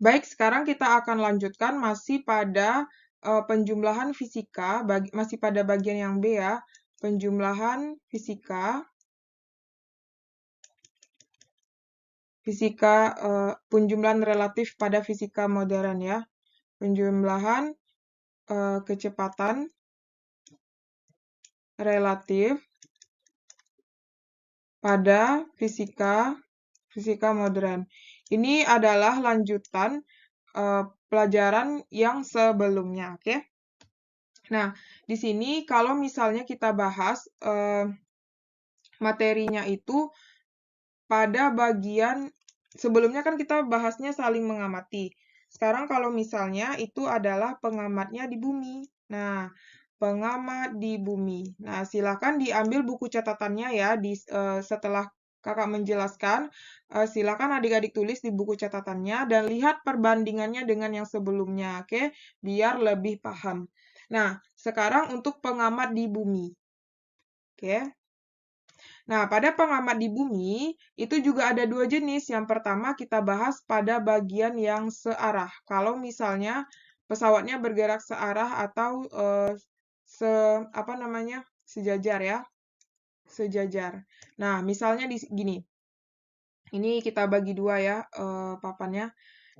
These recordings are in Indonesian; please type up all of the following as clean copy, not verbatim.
Baik, sekarang kita akan lanjutkan masih pada penjumlahan fisika, masih pada bagian yang B ya, penjumlahan fisika, penjumlahan relatif pada fisika modern ya, penjumlahan kecepatan relatif pada fisika modern. Ini adalah lanjutan pelajaran yang sebelumnya, oke? Nah, di sini kalau misalnya kita bahas materinya itu pada bagian sebelumnya kan kita bahasnya saling mengamati. Sekarang kalau misalnya itu adalah pengamatnya di bumi. Nah, pengamat di bumi. Nah, silakan diambil buku catatannya ya setelah Kakak menjelaskan, silakan adik-adik tulis di buku catatannya dan lihat perbandingannya dengan yang sebelumnya, oke? Biar lebih paham. Nah, sekarang untuk pengamat di bumi. Oke. Nah, pada pengamat di bumi, itu juga ada dua jenis. Yang pertama kita bahas pada bagian yang searah. Kalau misalnya pesawatnya bergerak searah atau sejajar ya. Sejajar. Nah, misalnya gini. Ini kita bagi dua ya papannya.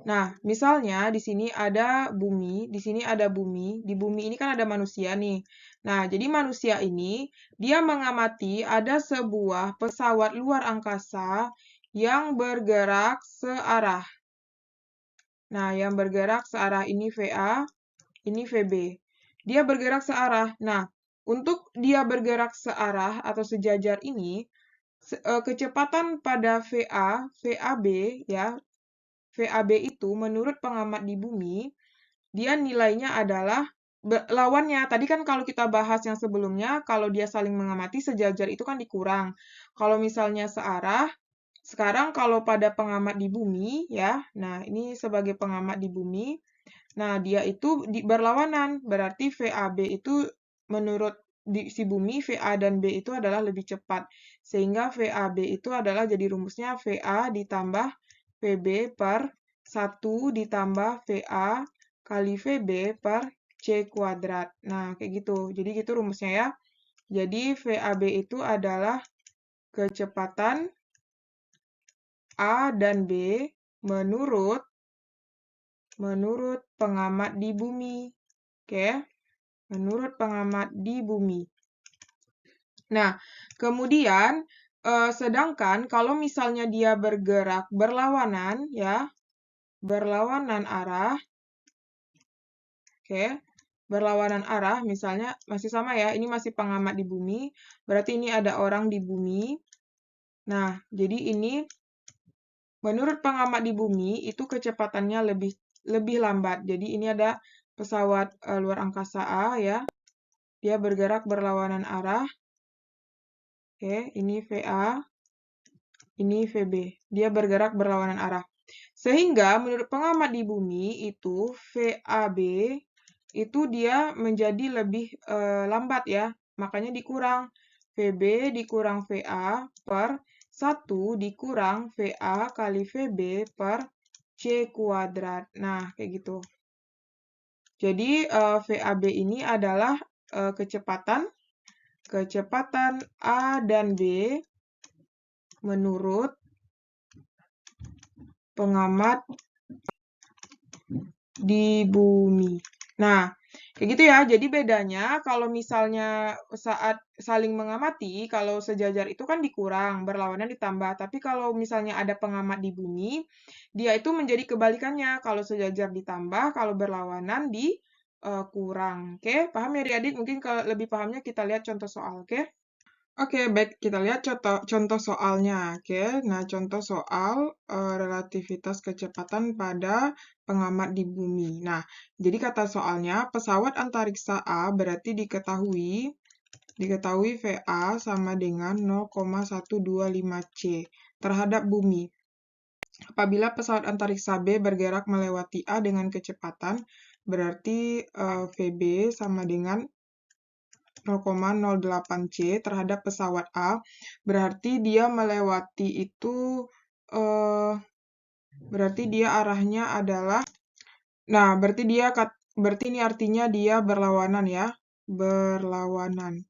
Nah, misalnya di sini ada bumi, di sini ada bumi. Di bumi ini kan ada manusia nih. Nah, jadi manusia ini dia mengamati ada sebuah pesawat luar angkasa yang bergerak searah. Nah, yang bergerak searah ini VA, ini VB. Dia bergerak searah. Nah, untuk dia bergerak searah atau sejajar ini, kecepatan pada VAB ya, VAB itu menurut pengamat di bumi, dia nilainya adalah lawannya. Tadi kan kalau kita bahas yang sebelumnya, kalau dia saling mengamati sejajar itu kan dikurang. Kalau misalnya searah, sekarang kalau pada pengamat di bumi ya, nah ini sebagai pengamat di bumi, nah dia itu berlawanan, berarti VAB itu menurut si bumi, VA dan B itu adalah lebih cepat. Sehingga VAB itu adalah jadi rumusnya VA ditambah VB per 1 ditambah VA kali VB per C kuadrat. Nah, kayak gitu. Jadi gitu rumusnya ya. Jadi VAB itu adalah kecepatan A dan B menurut pengamat di bumi. Oke, menurut pengamat di bumi. Nah, kemudian sedangkan kalau misalnya dia bergerak berlawanan ya, berlawanan arah, oke, berlawanan arah, misalnya masih sama ya, ini masih pengamat di bumi, berarti ini ada orang di bumi. Nah, jadi ini menurut pengamat di bumi itu kecepatannya lebih lambat. Jadi ini ada pesawat luar angkasa A ya, dia bergerak berlawanan arah. Oke, ini VA, ini VB. Dia bergerak berlawanan arah. Sehingga menurut pengamat di bumi itu VAB itu dia menjadi lebih lambat ya. Makanya dikurang. VB dikurang VA per 1 dikurang VA kali VB per C kuadrat. Nah, kayak gitu. Jadi VAB ini adalah kecepatan A dan B menurut pengamat di bumi. Nah, kayak gitu ya. Jadi bedanya kalau misalnya saat saling mengamati, kalau sejajar itu kan dikurang, berlawanan ditambah. Tapi kalau misalnya ada pengamat di bumi, dia itu menjadi kebalikannya. Kalau sejajar ditambah, kalau berlawanan dikurang. Oke, paham ya adik-adik? Mungkin kalau lebih pahamnya kita lihat contoh soal, oke? Oke, baik. Kita lihat contoh soalnya. Oke, nah contoh soal relativitas kecepatan pada pengamat di bumi. Nah, jadi kata soalnya, pesawat antariksa A berarti diketahui VA sama dengan 0,125 C terhadap bumi. Apabila pesawat antariksa B bergerak melewati A dengan kecepatan, berarti VB sama dengan 0,08 C terhadap pesawat A, berarti dia melewati itu Berarti dia arahnya adalah, nah berarti ini artinya dia berlawanan ya, berlawanan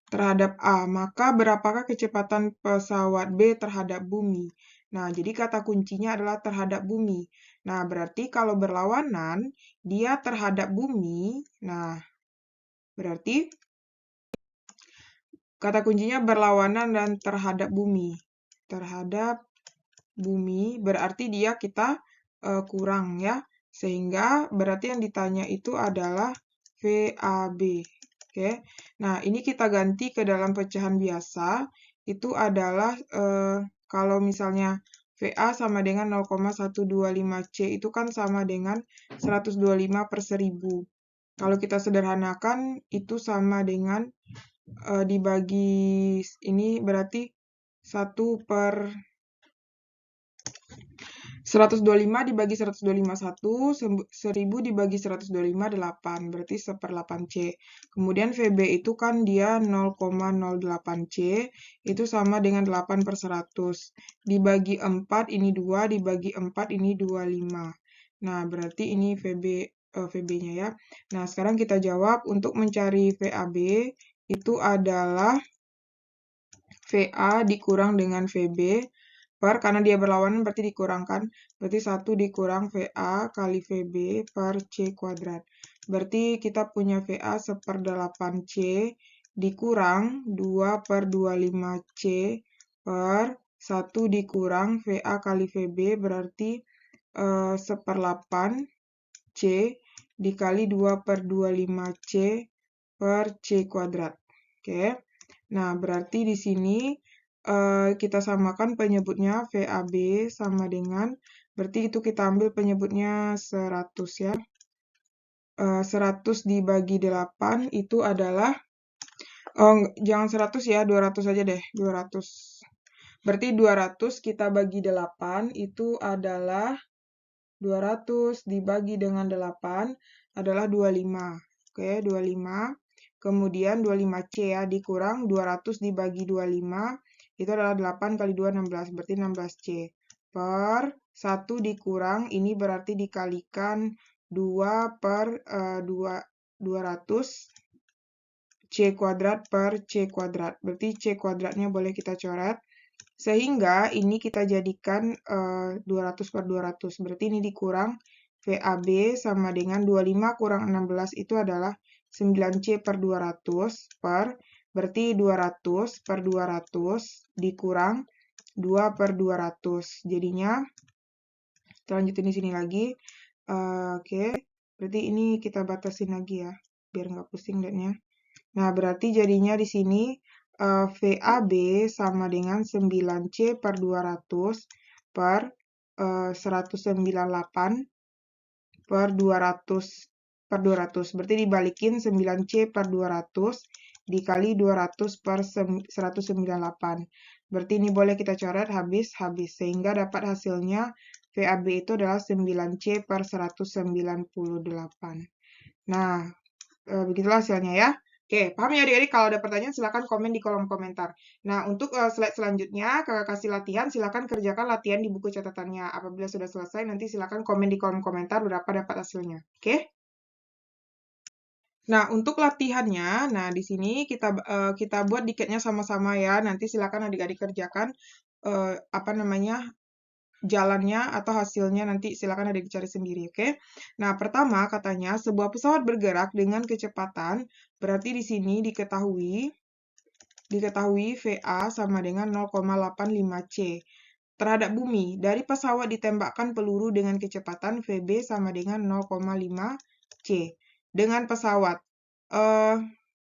terhadap A. Maka berapakah kecepatan pesawat B terhadap bumi? Nah, jadi kata kuncinya adalah terhadap bumi. Nah, berarti kalau berlawanan, dia terhadap bumi. Nah, berarti kata kuncinya berlawanan dan terhadap bumi. Terhadap bumi berarti dia kita kurang ya. Sehingga berarti yang ditanya itu adalah VAB. Oke. Nah, ini kita ganti ke dalam pecahan biasa. Itu adalah kalau misalnya VA sama dengan 0,125C itu kan sama dengan 125 per 1000. Kalau kita sederhanakan itu sama dengan dibagi ini berarti 1 per 125 dibagi 125 1, 1000 dibagi 125 8, berarti 1/8C. Kemudian VB itu kan dia 0,08C, itu sama dengan 8 per 100. Dibagi 4 ini 2, dibagi 4 ini 25. Nah, berarti ini VB-nya ya. Nah, sekarang kita jawab untuk mencari VAB itu adalah VA dikurang dengan VB karena dia berlawanan berarti dikurangkan. Berarti 1 dikurang VA kali VB per C kuadrat. Berarti kita punya VA 1/8C dikurang 2 per 25C per 1 dikurang VA kali VB berarti 1/8C dikali 2 per 25C per C kuadrat. Oke. Nah, berarti di sini kita samakan penyebutnya VAB sama dengan, berarti itu kita ambil penyebutnya 100 ya. 100 dibagi 8 itu adalah, jangan 100 ya, 200 aja deh, 200. Berarti 200 kita bagi 8 itu adalah 200 dibagi dengan 8 adalah 25. Oke, 25. Kemudian 25C ya, dikurang 200 dibagi 25 itu adalah 8 kali 2, 16. Berarti 16C. Per 1 dikurang, ini berarti dikalikan 2 per 200 C kuadrat per C kuadrat. Berarti C kuadratnya boleh kita coret. Sehingga ini kita jadikan 200 per 200. Berarti ini dikurang VAB sama dengan 25 kurang 16 itu adalah 9C per 200 per, berarti 200 per 200 dikurang 2 per 200. Jadinya, kita lanjutin di sini lagi. Oke, berarti ini kita batasin lagi ya, biar nggak pusing liatnya. Nah, berarti jadinya di sini VAB sama dengan 9C per 200 per 198 per 200 per 200. Berarti dibalikin 9C per 200 dikali 200 per 198. Berarti ini boleh kita coret habis. Sehingga dapat hasilnya VAB itu adalah 9C per 198. Nah, begitulah hasilnya ya. Oke, paham ya adik-adik? Kalau ada pertanyaan silahkan komen di kolom komentar. Nah, untuk slide selanjutnya, kakak kasih latihan, silahkan kerjakan latihan di buku catatannya. Apabila sudah selesai, nanti silahkan komen di kolom komentar berapa dapat hasilnya. Oke? Nah, untuk latihannya, nah di sini kita buat diketnya sama-sama ya. Nanti silahkan adik-adik kerjakan jalannya atau hasilnya nanti silakan ada dicari sendiri, oke? Nah, pertama katanya sebuah pesawat bergerak dengan kecepatan, berarti di sini diketahui VA sama dengan 0,85C terhadap bumi. Dari pesawat ditembakkan peluru dengan kecepatan VB sama dengan 0,5C. Dengan pesawat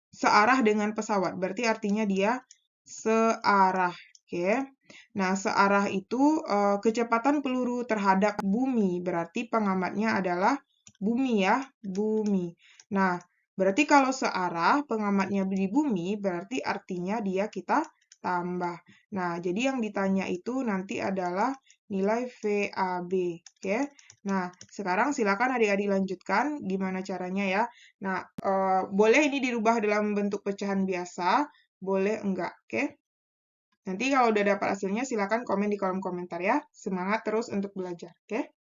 searah dengan pesawat, berarti artinya dia searah, oke? Nah, searah itu kecepatan peluru terhadap bumi, berarti pengamatnya adalah bumi ya, bumi. Nah, berarti kalau searah pengamatnya di bumi, berarti artinya dia kita tambah. Nah, jadi yang ditanya itu nanti adalah nilai VAB, oke? Nah, sekarang silakan adik-adik lanjutkan gimana caranya ya. Nah, boleh ini dirubah dalam bentuk pecahan biasa, boleh enggak, oke? Nanti kalau udah dapat hasilnya, silakan komen di kolom komentar ya. Semangat terus untuk belajar, oke?